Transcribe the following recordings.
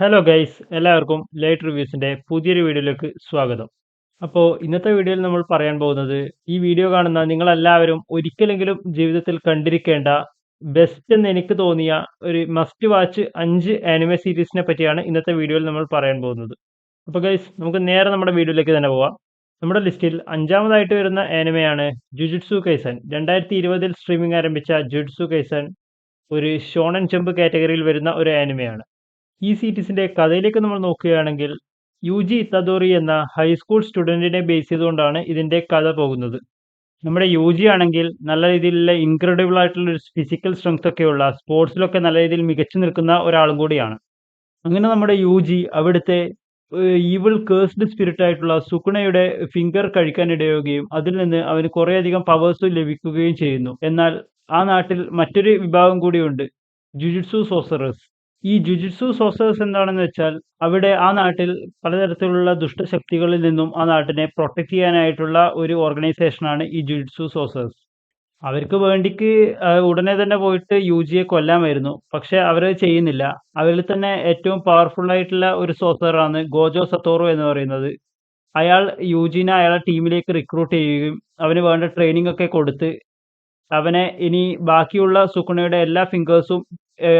Hello guys എല്ലാവർക്കും light റിവ്യൂസിൻ്റെ പുതിയൊരു വീഡിയോയിലേക്ക് സ്വാഗതം. അപ്പോൾ ഇന്നത്തെ വീഡിയോയിൽ നമ്മൾ പറയാൻ പോകുന്നത് ഈ വീഡിയോ കാണുന്ന നിങ്ങളെല്ലാവരും ഒരിക്കലെങ്കിലും ജീവിതത്തിൽ കണ്ടിരിക്കേണ്ട ബെസ്റ്റ് എന്ന് എനിക്ക് തോന്നിയ ഒരു മസ്റ്റ് വാച്ച് 5 ആനിമെ സീരീസിനെ പറ്റിയാണ് ഇന്നത്തെ വീഡിയോയിൽ നമ്മൾ പറയാൻ പോകുന്നത്. അപ്പോൾ ഗൈസ് നമുക്ക് നേരെ നമ്മുടെ വീഡിയോയിലേക്ക് തന്നെ പോവാം. നമ്മുടെ ലിസ്റ്റിൽ അഞ്ചാമതായിട്ട് വരുന്ന ആനിമയാണ് ജുജുട്സു കൈസൻ. 2020 സ്ട്രീമിംഗ് ആരംഭിച്ച ജുജുട്സു കൈസൻ ഒരു ഷോണൻ ജമ്പ് കാറ്റഗറിയിൽ വരുന്ന ഒരു ആനിമയാണ്. ഈ സീരീസിന്റെ കഥയിലേക്ക് നമ്മൾ നോക്കുകയാണെങ്കിൽ യൂജി ഇത്തദോറി എന്ന ഹൈസ്കൂൾ സ്റ്റുഡൻറ്റിനെ ബേസ് ചെയ്തുകൊണ്ടാണ് ഇതിന്റെ കഥ പോകുന്നത്. നമ്മുടെ യൂജി ആണെങ്കിൽ നല്ല രീതിയിലുള്ള ഇൻക്രെഡിബിൾ ആയിട്ടുള്ള ഒരു ഫിസിക്കൽ സ്ട്രെങ്ത് ഒക്കെയുള്ള സ്പോർട്സിലൊക്കെ നല്ല രീതിയിൽ മികച്ചു നിൽക്കുന്ന ഒരാളും കൂടിയാണ്. അങ്ങനെ നമ്മുടെ യൂജി അവിടുത്തെ ഈവിൾ കേഴ്സ്ഡ് സ്പിരിറ്റ് ആയിട്ടുള്ള സുകുണയുടെ ഫിംഗർ കഴിക്കാനിടയാവുകയും അതിൽ നിന്ന് അവന് കുറേയധികം പവേഴ്സ് ലഭിക്കുകയും ചെയ്യുന്നു. എന്നാൽ ആ നാട്ടിൽ മറ്റൊരു വിഭാഗം കൂടിയുണ്ട്, ജുജുട്സു സോസറേഴ്സ്. ഈ ജുജുട്സു സോസേഴ്സ് എന്താണെന്ന് വെച്ചാൽ അവിടെ ആ നാട്ടിൽ പലതരത്തിലുള്ള ദുഷ്ടശക്തികളിൽ നിന്നും ആ നാട്ടിനെ പ്രൊട്ടക്ട് ചെയ്യാനായിട്ടുള്ള ഒരു ഓർഗനൈസേഷനാണ് ഈ ജുജുട്സു സോസേഴ്സ്. അവർക്ക് വേണ്ടിക്ക് ഉടനെ തന്നെ പോയിട്ട് യൂജിയെ കൊല്ലാമായിരുന്നു. പക്ഷെ അവരത് ചെയ്യുന്നില്ല. അവരിൽ തന്നെ ഏറ്റവും പവർഫുൾ ആയിട്ടുള്ള ഒരു സോസറാണ് ഗോജോ സത്തോറു എന്ന് പറയുന്നത്. അയാൾ യൂജിനെ അയാളുടെ ടീമിലേക്ക് റിക്രൂട്ട് ചെയ്യുകയും അവന് വേണ്ട ട്രെയിനിങ് ഒക്കെ കൊടുത്ത് അവനെ ഇനി ബാക്കിയുള്ള സുകുണയുടെ എല്ലാ ഫിംഗേഴ്സും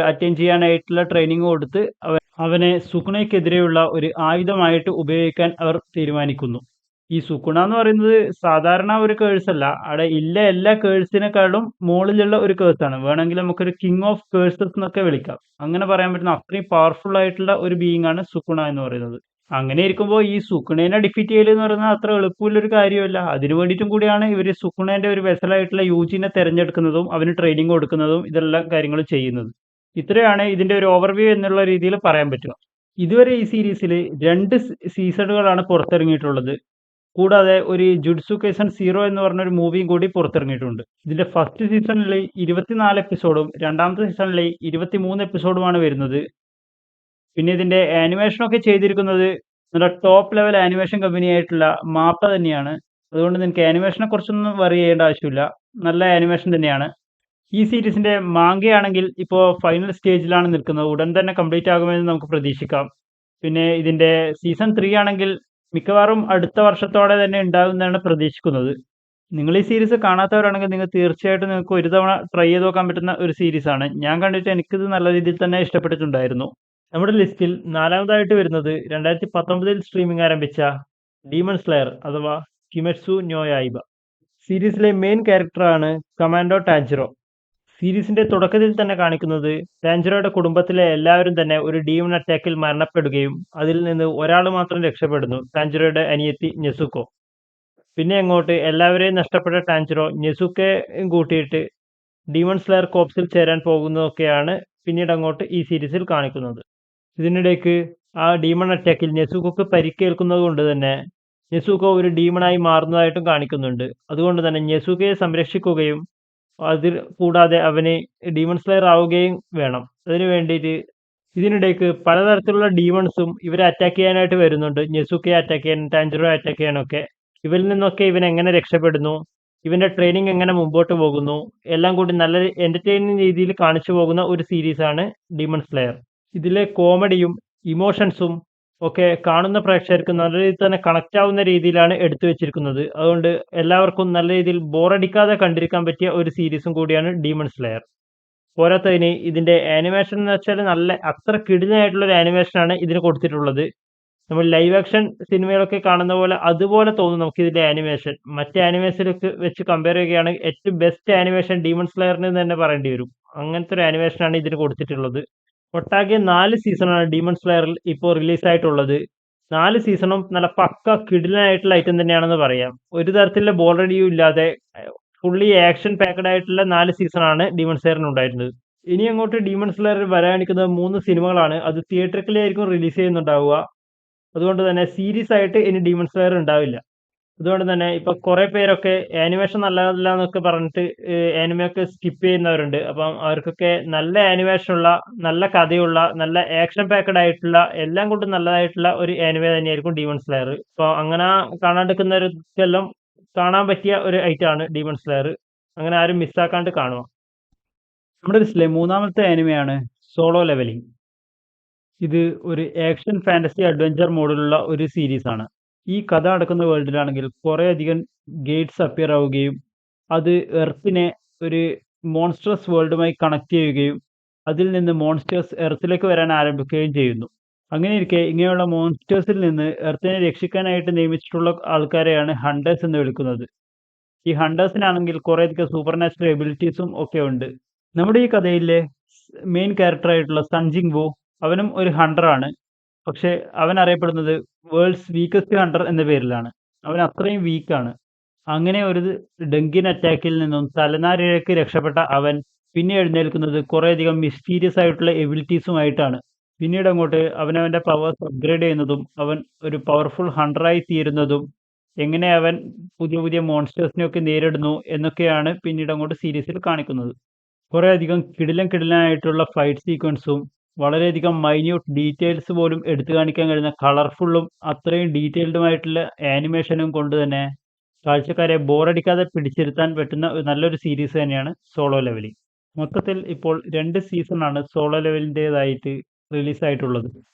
അറ്റൈൻ ചെയ്യാനായിട്ടുള്ള ട്രെയിനിങ് കൊടുത്ത് അവനെ സുകുണയ്ക്കെതിരെയുള്ള ഒരു ആയുധമായിട്ട് ഉപയോഗിക്കാൻ അവർ തീരുമാനിക്കുന്നു. ഈ സുകുണ എന്ന് പറയുന്നത് സാധാരണ ഒരു കേഴ്സ് അല്ല. അവിടെ ഇല്ല എല്ലാ കേഴ്സിനെക്കാളും മുകളിലുള്ള ഒരു കേഴ്സാണ്. വേണമെങ്കിൽ നമുക്കൊരു കിങ് ഓഫ് കേഴ്സസ് എന്നൊക്കെ വിളിക്കാം. അങ്ങനെ പറയാൻ പറ്റുന്ന അത്രയും പവർഫുൾ ആയിട്ടുള്ള ഒരു ബീയിങ് ആണ് സുകുണ എന്ന് പറയുന്നത്. അങ്ങനെ ഇരിക്കുമ്പോൾ ഈ സുകുണേനെ ഡിഫീറ്റ് ചെയ്യൽ എന്ന് പറയുന്നത് അത്ര എളുപ്പമുള്ളൊരു കാര്യമല്ല. അതിനു വേണ്ടിയിട്ടും കൂടിയാണ് ഇവർ സുകുണേന്റെ ഒരു വെസലായിട്ടുള്ള യൂജിനെ തെരഞ്ഞെടുക്കുന്നതും അവന് ട്രെയിനിങ് കൊടുക്കുന്നതും ഇതെല്ലാം കാര്യങ്ങൾ ചെയ്യുന്നത്. ഇത്രയാണ് ഇതിന്റെ ഒരു ഓവർവ്യൂ എന്നുള്ള രീതിയിൽ പറയാൻ പറ്റുക. ഇതുവരെ ഈ സീരീസിൽ 2 സീസണുകളാണ് പുറത്തിറങ്ങിയിട്ടുള്ളത്. കൂടാതെ ഒരു ജുഡ്സു കൈസൻ സീറോ എന്ന് പറഞ്ഞൊരു മൂവിയും കൂടി പുറത്തിറങ്ങിയിട്ടുണ്ട്. ഇതിന്റെ ഫസ്റ്റ് സീസണിൽ 24 എപ്പിസോഡും രണ്ടാമത്തെ സീസണിൽ 23 എപ്പിസോഡുമാണ് വരുന്നത്. പിന്നെ ഇതിന്റെ ആനിമേഷൻ ഒക്കെ ചെയ്തിരിക്കുന്നത് നല്ല ടോപ്പ് ലെവൽ ആനിമേഷൻ കമ്പനി ആയിട്ടുള്ള മാപ്പ തന്നെയാണ്. അതുകൊണ്ട് നിങ്ങൾക്ക് ആനിമേഷനെ കുറിച്ചൊന്നും വറി ചെയ്യേണ്ട ആവശ്യമില്ല. നല്ല ആനിമേഷൻ തന്നെയാണ്. ഈ സീരീസിന്റെ മാങ്കയാണെങ്കിൽ ഇപ്പോൾ ഫൈനൽ സ്റ്റേജിലാണ് നിൽക്കുന്നത്. ഉടൻ തന്നെ കംപ്ലീറ്റ് ആകുമെന്ന് നമുക്ക് പ്രതീക്ഷിക്കാം. പിന്നെ ഇതിന്റെ സീസൺ 3 ആണെങ്കിൽ മിക്കവാറും അടുത്ത വർഷത്തോടെ തന്നെ ഉണ്ടാകുമെന്നാണ് പ്രതീക്ഷിക്കുന്നത്. നിങ്ങൾ ഈ സീരീസ് കാണാത്തവരാണെങ്കിൽ നിങ്ങൾ തീർച്ചയായിട്ടും നിങ്ങൾക്ക് ഒരു തവണ ട്രൈ ചെയ്ത് നോക്കാൻ പറ്റുന്ന ഒരു സീരീസാണ്. ഞാൻ കണ്ടിട്ട് എനിക്കിത് നല്ല രീതിയിൽ തന്നെ ഇഷ്ടപ്പെട്ടിട്ടുണ്ടായിരുന്നു. നമ്മുടെ ലിസ്റ്റിൽ നാലാമതായിട്ട് വരുന്നത് 2019 സ്ട്രീമിംഗ് ആരംഭിച്ച ഡീമൺ സ്ലെയർ അഥവാ കിമെറ്റ്സു നോ യായിബ. സീരീസിലെ മെയിൻ ക്യാരക്ടറാണ് കമാൻഡോ ടാഞ്ചിറോ. സീരീസിന്റെ തുടക്കത്തിൽ തന്നെ കാണിക്കുന്നത് ടാഞ്ചിറോയുടെ കുടുംബത്തിലെ എല്ലാവരും തന്നെ ഒരു ഡീമൺ അറ്റാക്കിൽ മരണപ്പെടുകയും അതിൽ നിന്ന് ഒരാൾ മാത്രം രക്ഷപ്പെടുന്നു, ടാഞ്ചിറോയുടെ അനിയത്തി നെസുക്കോ. പിന്നെ അങ്ങോട്ട് എല്ലാവരെയും നഷ്ടപ്പെട്ട ടാഞ്ചിറോ നെസുക്കയും കൂട്ടിയിട്ട് ഡീമൺ സ്ലെയർ കോപ്സിൽ ചേരാൻ പോകുന്നതൊക്കെയാണ് പിന്നീട് അങ്ങോട്ട് ഈ സീരീസിൽ കാണിക്കുന്നത്. ഇതിനിടയ്ക്ക് ആ ഡീമൺ അറ്റാക്കിൽ നെസുക്കോക്ക് പരിക്കേൽക്കുന്നത് കൊണ്ട് തന്നെ നെസുക്കോ ഒരു ഡീമണായി മാറുന്നതായിട്ടും കാണിക്കുന്നുണ്ട്. അതുകൊണ്ട് തന്നെ നെസുക്കയെ സംരക്ഷിക്കുകയും അതിൽ കൂടാതെ അവന് ഡീമൺ സ്ലെയർ ആവുകയും വേണം. അതിനു വേണ്ടിയിട്ട് ഇതിനിടയ്ക്ക് പലതരത്തിലുള്ള ഡീമൺസും ഇവരെ അറ്റാക്ക് ചെയ്യാനായിട്ട് വരുന്നുണ്ട്. നെസുക്കയെ അറ്റാക്ക് ചെയ്യാൻ, ടാഞ്ചിറോയെ അറ്റാക്ക് ചെയ്യാനൊക്കെ. ഇവരിൽ നിന്നൊക്കെ ഇവൻ എങ്ങനെ രക്ഷപ്പെടുന്നു, ഇവന്റെ ട്രെയിനിങ് എങ്ങനെ മുമ്പോട്ട് പോകുന്നു, എല്ലാം കൂടി നല്ല എന്റർടൈനിങ് രീതിയിൽ കാണിച്ചു പോകുന്ന ഒരു സീരീസാണ് ഡീമൺ സ്ലെയർ. ഇതിലെ കോമഡിയും ഇമോഷൻസും ഒക്കെ കാണുന്ന പ്രേക്ഷകർക്ക് നല്ല രീതിയിൽ തന്നെ കണക്റ്റ് ആവുന്ന രീതിയിലാണ് എടുത്തു വെച്ചിരിക്കുന്നത്. അതുകൊണ്ട് എല്ലാവർക്കും നല്ല രീതിയിൽ ബോറടിക്കാതെ കണ്ടിരിക്കാൻ പറ്റിയ ഒരു സീരീസും കൂടിയാണ് ഡീമൺ സ്ലെയർ. പോരാത്തതിന് ഇതിന്റെ ആനിമേഷൻ എന്ന് വെച്ചാൽ നല്ല അത്ര കിടിലനായിട്ടുള്ള ഒരു ആനിമേഷനാണ് ഇതിന് കൊടുത്തിട്ടുള്ളത്. നമ്മൾ ലൈവ് ആക്ഷൻ സിനിമകളൊക്കെ കാണുന്ന പോലെ അതുപോലെ തോന്നും നമുക്ക് ഇതിന്റെ ആനിമേഷൻ. മറ്റ് ആനിമേഷനൊക്കെ വെച്ച് കമ്പയർ ചെയ്യുകയാണെങ്കിൽ ഏറ്റവും ബെസ്റ്റ് ആനിമേഷൻ ഡീമൺ സ്ലെയറിന് തന്നെ പറയേണ്ടി വരും. അങ്ങനത്തെ ഒരു ആനിമേഷനാണ് ഇതിന് കൊടുത്തിട്ടുള്ളത്. ഒട്ടാകെ 4 സീസണാണ് ഡീമൺ സ്ലെയറിൽ ഇപ്പോൾ റിലീസായിട്ടുള്ളത്. 4 സീസണും നല്ല പക്ക കിടിലനായിട്ടുള്ള ഐറ്റം തന്നെയാണെന്ന് പറയാം. ഒരു തരത്തിലുള്ള ബോറടിയും ഇല്ലാതെ ഫുള്ളി ആക്ഷൻ പാക്ഡ് ആയിട്ടുള്ള 4 സീസണാണ് ഡീമൺ സ്ലെയറിന് ഉണ്ടായിരുന്നത്. ഇനി അങ്ങോട്ട് ഡീമൺ സ്ലെയറിൽ വരാനിരിക്കുന്നത് 3 സിനിമകളാണ്. അത് തിയേറ്ററിക്കലായിരിക്കും റിലീസ് ചെയ്യുന്നുണ്ടാവുക. അതുകൊണ്ട് തന്നെ സീരീസ് ആയിട്ട് ഇനി ഡീമൺ സ്ലെയർ ഉണ്ടാവില്ല. അതുകൊണ്ട് തന്നെ ഇപ്പൊ കുറെ പേരൊക്കെ ആനിമേഷൻ നല്ലതല്ല എന്നൊക്കെ പറഞ്ഞിട്ട് ആനിമയൊക്കെ സ്കിപ്പ് ചെയ്യുന്നവരുണ്ട്. അപ്പം അവർക്കൊക്കെ നല്ല ആനിമേഷൻ ഉള്ള, നല്ല കഥയുള്ള, നല്ല ആക്ഷൻ പാക്കഡ് ആയിട്ടുള്ള, എല്ലാം കൊണ്ടും നല്ലതായിട്ടുള്ള ഒരു ആനിമ തന്നെയായിരിക്കും ഡീമൺ സ്ലെയർ. അപ്പൊ അങ്ങനെ കാണാണ്ടിരിക്കുന്നവർക്കെല്ലാം കാണാൻ പറ്റിയ ഒരു ഐറ്റമാണ് ഡീമൺ സ്ലെയർ. അങ്ങനെ ആരും മിസ്സാക്കാണ്ട് കാണുക. നമ്മുടെ ലിസ്റ്റിലെ മൂന്നാമത്തെ ആനിമയാണ് സോളോ ലെവലിംഗ്. ഇത് ഒരു ആക്ഷൻ ഫാന്റസി അഡ്വഞ്ചർ മോഡിലുള്ള ഒരു സീരീസാണ്. ഈ കഥ നടക്കുന്ന വേൾഡിലാണെങ്കിൽ കുറേയധികം ഗേറ്റ്സ് അപ്പിയർ ആവുകയും അത് എർത്തിനെ ഒരു മോൺസ്ട്രസ് വേൾഡുമായി കണക്ട് ചെയ്യുകയും അതിൽ നിന്ന് മോൺസ്റ്റേഴ്സ് എർത്തിലേക്ക് വരാൻ ആരംഭിക്കുകയും ചെയ്യുന്നു. അങ്ങനെയിരിക്കെ ഇങ്ങനെയുള്ള മോൺസ്റ്റേഴ്സിൽ നിന്ന് എർത്തിനെ രക്ഷിക്കാനായിട്ട് നിയമിച്ചിട്ടുള്ള ആൾക്കാരെയാണ് ഹണ്ടേഴ്സ് എന്ന് വിളിക്കുന്നത്. ഈ ഹണ്ടേഴ്സിനാണെങ്കിൽ കുറേയധികം സൂപ്പർ നാച്ചുറൽ എബിലിറ്റീസും ഒക്കെ ഉണ്ട്. നമ്മുടെ ഈ കഥയിലെ മെയിൻ ക്യാരക്ടറായിട്ടുള്ള സൺജിങ് വോ അവനും ഒരു ഹണ്ടറാണ്. പക്ഷേ അവൻ അറിയപ്പെടുന്നത് വേൾഡ്സ് വീക്കസ്റ്റ് ഹണ്ടർ എന്ന പേരിലാണ്. അവൻ അത്രയും വീക്കാണ്. അങ്ങനെ ഒരു ഡെങ്കിൻ അറ്റാക്കിൽ നിന്നും തലനാരിഴയ്ക്ക് രക്ഷപ്പെട്ട അവൻ പിന്നെ എഴുന്നേൽക്കുന്നത് കുറേയധികം മിസ്റ്റീരിയസ് ആയിട്ടുള്ള എബിലിറ്റീസുമായിട്ടാണ്. പിന്നീട് അങ്ങോട്ട് അവനവൻ്റെ പവേഴ്സ് അപ്ഗ്രേഡ് ചെയ്യുന്നതും അവൻ ഒരു പവർഫുൾ ഹണ്ടറായി തീരുന്നതും എങ്ങനെ അവൻ പുതിയ പുതിയ മോൺസ്റ്റേഴ്സിനെയൊക്കെ നേരിടുന്നു എന്നൊക്കെയാണ് പിന്നീട് അങ്ങോട്ട് സീരീസിൽ കാണിക്കുന്നത്. കുറേയധികം കിടിലനായിട്ടുള്ള ഫൈറ്റ് സീക്വൻസും വളരെയധികം മൈന്യൂട്ട് ഡീറ്റെയിൽസ് പോലും എടുത്തു കാണിക്കാൻ കഴിയുന്ന കളർഫുള്ളും അത്രയും ഡീറ്റെയിൽഡുമായിട്ടുള്ള ആനിമേഷനും കൊണ്ട് തന്നെ കാഴ്ചക്കാരെ ബോറടിക്കാതെ പിടിച്ചിരുത്താൻ പറ്റുന്ന നല്ലൊരു സീരീസ് തന്നെയാണ് സോളോ ലെവലിംഗ്. മൊത്തത്തിൽ ഇപ്പോൾ 2 സീസണാണ് സോളോ ലെവലിൻ്റേതായിട്ട് റിലീസായിട്ടുള്ളത്.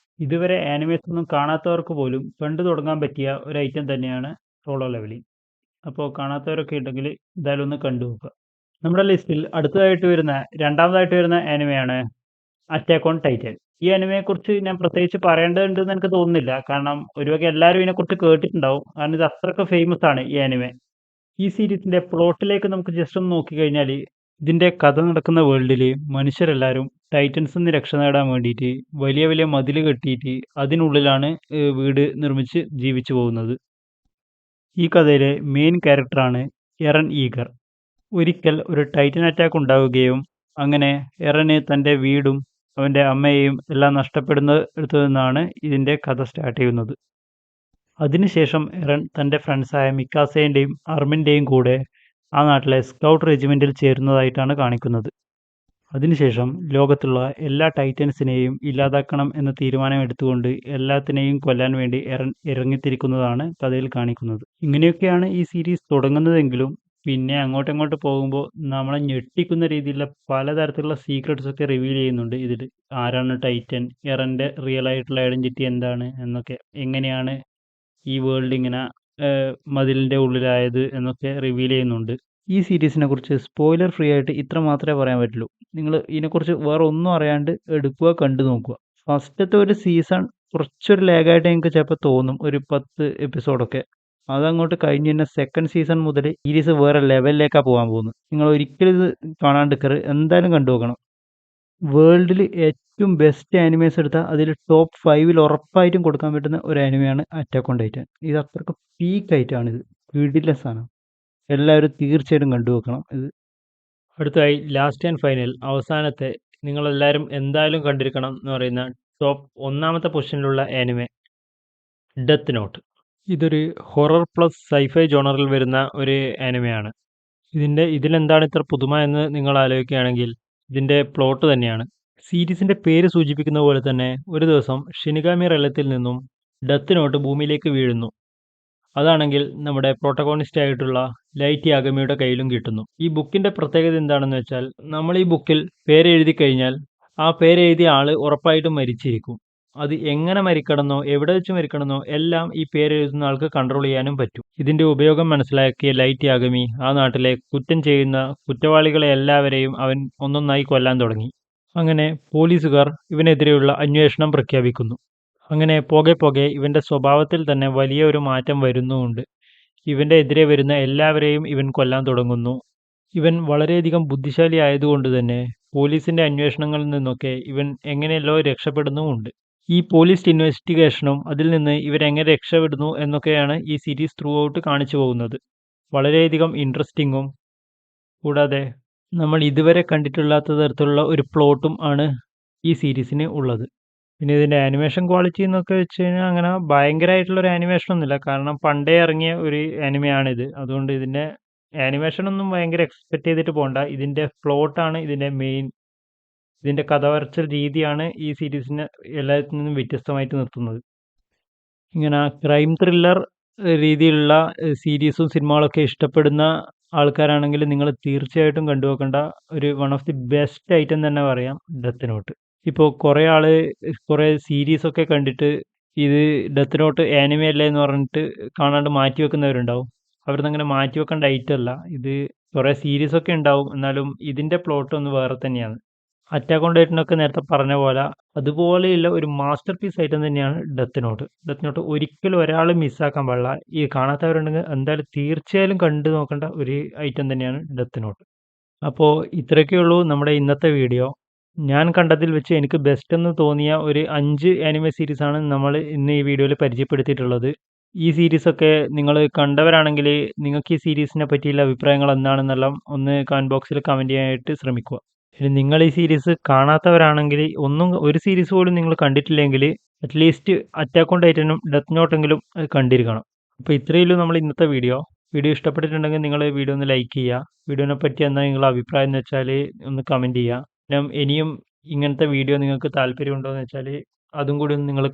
ഇതുവരെ ആനിമേഷൻ ഒന്നും കാണാത്തവർക്ക് പോലും കണ്ടു തുടങ്ങാൻ പറ്റിയ ഒരു ഐറ്റം തന്നെയാണ് സോളോ ലെവലിംഗ്. അപ്പോൾ കാണാത്തവരൊക്കെ ഉണ്ടെങ്കിൽ എന്തായാലും ഒന്ന് കണ്ടു നോക്കുക. നമ്മുടെ ലിസ്റ്റിൽ രണ്ടാമതായിട്ട് വരുന്ന ആനിമയാണ് അറ്റാക്ക് ഓൺ ടൈറ്റൻ. ഈ ആനിമയെക്കുറിച്ച് ഞാൻ പ്രത്യേകിച്ച് പറയേണ്ടതുണ്ടെന്ന് എനിക്ക് തോന്നുന്നില്ല. കാരണം ഒരുപക്ഷെ എല്ലാവരും ഇതിനെക്കുറിച്ച് കേട്ടിട്ടുണ്ടാവും. കാരണം ഇത് അത്രയ്ക്ക് ഫേമസ് ആണ് ഈ ആനിമെ. ഈ സീരീസിന്റെ പ്ലോട്ടിലേക്ക് നമുക്ക് ജസ്റ്റ് ഒന്ന് നോക്കിക്കഴിഞ്ഞാൽ ഇതിന്റെ കഥ നടക്കുന്ന വേൾഡിൽ മനുഷ്യരെല്ലാവരും ടൈറ്റൻസിൽ നിന്ന് രക്ഷ നേടാൻ വേണ്ടിയിട്ട് വലിയ വലിയ മതിൽ കെട്ടിയിട്ട് അതിനുള്ളിലാണ് വീട് നിർമ്മിച്ച് ജീവിച്ചു പോകുന്നത്. ഈ കഥയിലെ മെയിൻ ക്യാരക്ടറാണ് എറൻ ഈഗർ. ഒരിക്കൽ ഒരു ടൈറ്റൻ അറ്റാക്ക് ഉണ്ടാവുകയും അങ്ങനെ എറന് തൻ്റെ വീടും അവൻ്റെ അമ്മയെയും എല്ലാം നഷ്ടപ്പെടുന്നിടത്തു നിന്നാണ് ഇതിൻ്റെ കഥ സ്റ്റാർട്ട് ചെയ്യുന്നത്. അതിനുശേഷം എറൻ തൻ്റെ ഫ്രണ്ട്സായ മിക്കാസേൻ്റെയും അർമിൻ്റെയും കൂടെ ആ നാട്ടിലെ സ്കൗട്ട് റെജിമെൻറ്റിൽ ചേരുന്നതായിട്ടാണ് കാണിക്കുന്നത്. അതിനുശേഷം ലോകത്തുള്ള എല്ലാ ടൈറ്റൻസിനെയും ഇല്ലാതാക്കണം എന്ന തീരുമാനം എടുത്തുകൊണ്ട് എല്ലാത്തിനെയും കൊല്ലാൻ വേണ്ടി എറൻ ഇറങ്ങിത്തിരിക്കുന്നതാണ് കഥയിൽ കാണിക്കുന്നത്. ഇങ്ങനെയൊക്കെയാണ് ഈ സീരീസ് തുടങ്ങുന്നതെങ്കിലും പിന്നെ അങ്ങോട്ട് പോകുമ്പോൾ നമ്മളെ ഞെട്ടിക്കുന്ന രീതിയിലുള്ള പലതരത്തിലുള്ള സീക്രട്സ് ഒക്കെ റിവീൽ ചെയ്യുന്നുണ്ട് ഇതിൽ. ആരാണ് ടൈറ്റൻ, എറൻ്റെ റിയൽ ആയിട്ടുള്ള ഐഡൻറ്റിറ്റി എന്താണ് എന്നൊക്കെ, എങ്ങനെയാണ് ഈ വേൾഡ് ഇങ്ങനെ മതിലിൻ്റെ ഉള്ളിലായത് എന്നൊക്കെ റിവീൽ ചെയ്യുന്നുണ്ട്. ഈ സീരീസിനെ കുറിച്ച് സ്പോയിലർ ഫ്രീ ആയിട്ട് ഇത്ര മാത്രമേ പറയാൻ പറ്റുള്ളൂ. നിങ്ങൾ ഇതിനെക്കുറിച്ച് വേറെ ഒന്നും അറിയാണ്ട് എടുക്കുക, കണ്ടു നോക്കുക. ഫസ്റ്റത്തെ ഒരു സീസൺ കുറച്ചൊരു ലാഗായിട്ട് എനിക്ക് ചിലപ്പോൾ തോന്നും, ഒരു 10 എപ്പിസോഡൊക്കെ. അതങ്ങോട്ട് കഴിഞ്ഞ് തന്നെ സെക്കൻഡ് സീസൺ മുതൽ സീരീസ് വേറെ ലെവലിലേക്കാണ് പോകാൻ പോകുന്നത്. നിങ്ങൾ ഒരിക്കലും ഇത് കാണാണ്ടിരിക്കരുത്, എന്തായാലും കണ്ടു നോക്കണം. വേൾഡിൽ ഏറ്റവും ബെസ്റ്റ് ആനിമേസ് എടുത്താൽ അതിൽ ടോപ്പ് 5 ഉറപ്പായിട്ടും കൊടുക്കാൻ പറ്റുന്ന ഒരു ആനിമയാണ് അറ്റാക്ക് ഓൺ ടൈറ്റൻ. ഇത് അത്രയ്ക്ക് പീക്കായിട്ടാണിത്, കിടിലൻ സാധനം. എല്ലാവരും തീർച്ചയായിട്ടും കണ്ടു നോക്കണം ഇത്. അടുത്തതായി ലാസ്റ്റ് ആൻഡ് ഫൈനൽ, അവസാനത്തെ, നിങ്ങളെല്ലാവരും എന്തായാലും കണ്ടിരിക്കണം എന്ന് പറയുന്ന ടോപ്പ് 1ാമത്തെ പൊസിഷനിലുള്ള ആനിമെ ഡെത്ത് നോട്ട്. ഇതൊരു ഹൊറർ പ്ലസ് സൈഫൈ ജോണറിൽ വരുന്ന ഒരു ആനിമയാണ്. ഇതിലെന്താണ് ഇത്ര പുതുമ എന്ന് നിങ്ങൾ ആലോചിക്കുകയാണെങ്കിൽ ഇതിൻ്റെ പ്ലോട്ട് തന്നെയാണ്. സീരീസിൻ്റെ പേര് സൂചിപ്പിക്കുന്ന പോലെ തന്നെ ഒരു ദിവസം ഷിനിഗാമി റെലത്തിൽ നിന്നും ഡെത്ത് നോട്ട് ഭൂമിയിലേക്ക് വീഴുന്നു. അതാണെങ്കിൽ നമ്മുടെ പ്രോട്ടഗോണിസ്റ്റ് ആയിട്ടുള്ള ലൈറ്റ് യാഗമിയുടെ കയ്യിലും കിട്ടുന്നു. ഈ ബുക്കിൻ്റെ പ്രത്യേകത എന്താണെന്ന് വെച്ചാൽ, നമ്മൾ ഈ ബുക്കിൽ പേരെഴുതി കഴിഞ്ഞാൽ ആ പേരെഴുതിയ ആൾ ഉറപ്പായിട്ടും മരിച്ചിരിക്കും. അത് എങ്ങനെ മരിക്കണമെന്നോ എവിടെ വെച്ച് മരിക്കണമെന്നോ എല്ലാം ഈ പേരെഴുതുന്ന ആൾക്ക് കൺട്രോൾ ചെയ്യാനും പറ്റും. ഇതിൻ്റെ ഉപയോഗം മനസ്സിലാക്കിയ ലൈറ്റ് യാഗമി ആ നാട്ടിലെ കുറ്റം ചെയ്യുന്ന കുറ്റവാളികളെ എല്ലാവരെയും അവൻ ഒന്നൊന്നായി കൊല്ലാൻ തുടങ്ങി. അങ്ങനെ പോലീസുകാർ ഇവനെതിരെയുള്ള അന്വേഷണം പ്രഖ്യാപിക്കുന്നു. അങ്ങനെ പോകെ ഇവൻ്റെ സ്വഭാവത്തിൽ തന്നെ വലിയ ഒരു മാറ്റം വരുന്നുമുണ്ട്. ഇവൻ്റെ എതിരെ വരുന്ന എല്ലാവരെയും ഇവൻ കൊല്ലാൻ തുടങ്ങുന്നു. ഇവൻ വളരെയധികം ബുദ്ധിശാലി ആയതുകൊണ്ട് തന്നെ പോലീസിൻ്റെ അന്വേഷണങ്ങളിൽ നിന്നൊക്കെ ഇവൻ എങ്ങനെയല്ലോ രക്ഷപ്പെടുന്നുമുണ്ട്. ഈ പോലീസ് ഇൻവെസ്റ്റിഗേഷനും അതിൽ നിന്ന് ഇവരെങ്ങനെ രക്ഷപ്പെടുന്നു എന്നൊക്കെയാണ് ഈ സീരീസ് ത്രൂ ഔട്ട് കാണിച്ചു പോകുന്നത്. വളരെയധികം ഇൻട്രസ്റ്റിങ്ങും കൂടാതെ നമ്മൾ ഇതുവരെ കണ്ടിട്ടില്ലാത്ത തരത്തിലുള്ള ഒരു പ്ലോട്ടും ആണ് ഈ സീരീസിന് ഉള്ളത്. പിന്നെ ഇതിൻ്റെ ആനിമേഷൻ ക്വാളിറ്റി എന്നൊക്കെ വെച്ച് കഴിഞ്ഞാൽ അങ്ങനെ ഭയങ്കരമായിട്ടുള്ളൊരു ആനിമേഷൻ ഒന്നുമില്ല. കാരണം പണ്ടേ ഇറങ്ങിയ ഒരു ആനിമയാണിത്. അതുകൊണ്ട് ഇതിൻ്റെ ആനിമേഷനൊന്നും ഭയങ്കര എക്സ്പെക്റ്റ് ചെയ്തിട്ട് പോകണ്ട. ഇതിൻ്റെ പ്ലോട്ടാണ് ഇതിൻ്റെ മെയിൻ. ഇതിൻ്റെ കഥ പറച്ചിൽ രീതിയാണ് ഈ സീരീസിനെ എല്ലാത്തിൽ നിന്നും വ്യത്യസ്തമായിട്ട് നിർത്തുന്നത്. ഇങ്ങനെ ക്രൈം ത്രില്ലർ രീതിയിലുള്ള സീരീസും സിനിമകളൊക്കെ ഇഷ്ടപ്പെടുന്ന ആൾക്കാരാണെങ്കിൽ നിങ്ങൾ തീർച്ചയായിട്ടും കണ്ടുനോക്കേണ്ട ഒരു one of the best item തന്നെ പറയാം ഡെത്ത് നോട്ട്. ഇപ്പോൾ കുറേ ആള് കുറേ സീരീസൊക്കെ കണ്ടിട്ട് ഇത് ഡെത്ത് നോട്ട് ആനിമെ അല്ലേ എന്ന് പറഞ്ഞിട്ട് കാണാണ്ട് മാറ്റി വെക്കുന്നവരുണ്ടാവും. അവരൊന്നങ്ങനെ മാറ്റി വെക്കേണ്ട ഐറ്റമല്ല. ഇത് കുറേ സീരീസൊക്കെ ഉണ്ടാവും. എന്നാലും ഇതിൻ്റെ പ്ലോട്ട് ഒന്ന് വേറെ തന്നെയാണ്. അറ്റാക്ക് ഓൺ ടൈറ്റനൊക്കെ നേരത്തെ പറഞ്ഞ പോലെ അതുപോലെയുള്ള ഒരു മാസ്റ്റർ പീസ് ഐറ്റം തന്നെയാണ് ഡെത്ത് നോട്ട്. ഡെത്ത് നോട്ട് ഒരിക്കലും ഒരാൾ മിസ്സാക്കാൻ പാടില്ല. ഈ കാണാത്തവരുണ്ടെങ്കിൽ എന്തായാലും തീർച്ചയായും കണ്ടു നോക്കേണ്ട ഒരു ഐറ്റം തന്നെയാണ് ഡെത്ത് നോട്ട്. അപ്പോൾ ഇത്രയൊക്കെ ഉള്ളൂ നമ്മുടെ ഇന്നത്തെ വീഡിയോ. ഞാൻ കണ്ടതിൽ വെച്ച് എനിക്ക് ബെസ്റ്റ് എന്ന് തോന്നിയ ഒരു 5 ആനിമെ സീരീസാണ് നമ്മൾ ഇന്ന് ഈ വീഡിയോയിൽ പരിചയപ്പെടുത്തിയിട്ടുള്ളത്. ഈ സീരീസൊക്കെ നിങ്ങൾ കണ്ടവരാണെങ്കിൽ നിങ്ങൾക്ക് ഈ സീരീസിനെ പറ്റിയുള്ള അഭിപ്രായങ്ങൾ എന്താണെന്നെല്ലാം ഒന്ന് കമൻറ്റ് ബോക്സിൽ കമൻറ്റ് ചെയ്യാനായിട്ട് ശ്രമിക്കുക. ഇനി നിങ്ങൾ ഈ സീരീസ് കാണാത്തവരാണെങ്കിൽ ഒരു സീരീസ് പോലും നിങ്ങൾ കണ്ടിട്ടില്ലെങ്കിൽ അറ്റ്ലീസ്റ്റ് അറ്റാക്ക് ഓൺ ടൈറ്റനും ഡെത്ത് നോട്ടെങ്കിലും കണ്ടിരിക്കണം. അപ്പോൾ ഇത്രയേ ഉള്ളൂ നമ്മൾ ഇന്നത്തെ വീഡിയോ. വീഡിയോ ഇഷ്ടപ്പെട്ടിട്ടുണ്ടെങ്കിൽ നിങ്ങൾ വീഡിയോ ഒന്ന് ലൈക്ക് ചെയ്യുക. വീഡിയോനെ പറ്റി എന്താ നിങ്ങളുടെ അഭിപ്രായം എന്ന് വെച്ചാൽ ഒന്ന് കമൻറ്റ് ചെയ്യുക. പിന്നെ ഇനിയും ഇങ്ങനത്തെ വീഡിയോ നിങ്ങൾക്ക് താല്പര്യമുണ്ടോ എന്ന് വെച്ചാൽ അതും കൂടി ഒന്ന് നിങ്ങൾ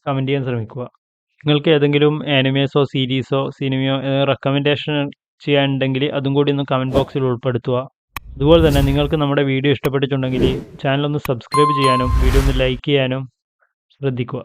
കമൻറ്റ് ചെയ്യാൻ ശ്രമിക്കുക. നിങ്ങൾക്ക് ഏതെങ്കിലും ആനിമേസോ സീരീസോ സിനിമയോ റെക്കമെൻഡേഷൻ ചെയ്യാനുണ്ടെങ്കിൽ അതും കൂടി ഒന്ന് കമൻറ്റ് ബോക്സിൽ ഉൾപ്പെടുത്തുക. അതുപോലെ തന്നെ നിങ്ങൾക്ക് നമ്മുടെ വീഡിയോ ഇഷ്ടപ്പെട്ടിട്ടുണ്ടെങ്കിൽ ചാനൽ ഒന്ന് സബ്സ്ക്രൈബ് ചെയ്യാനും വീഡിയോ ഒന്ന് ലൈക്ക് ചെയ്യാനും ശ്രദ്ധിക്കുക.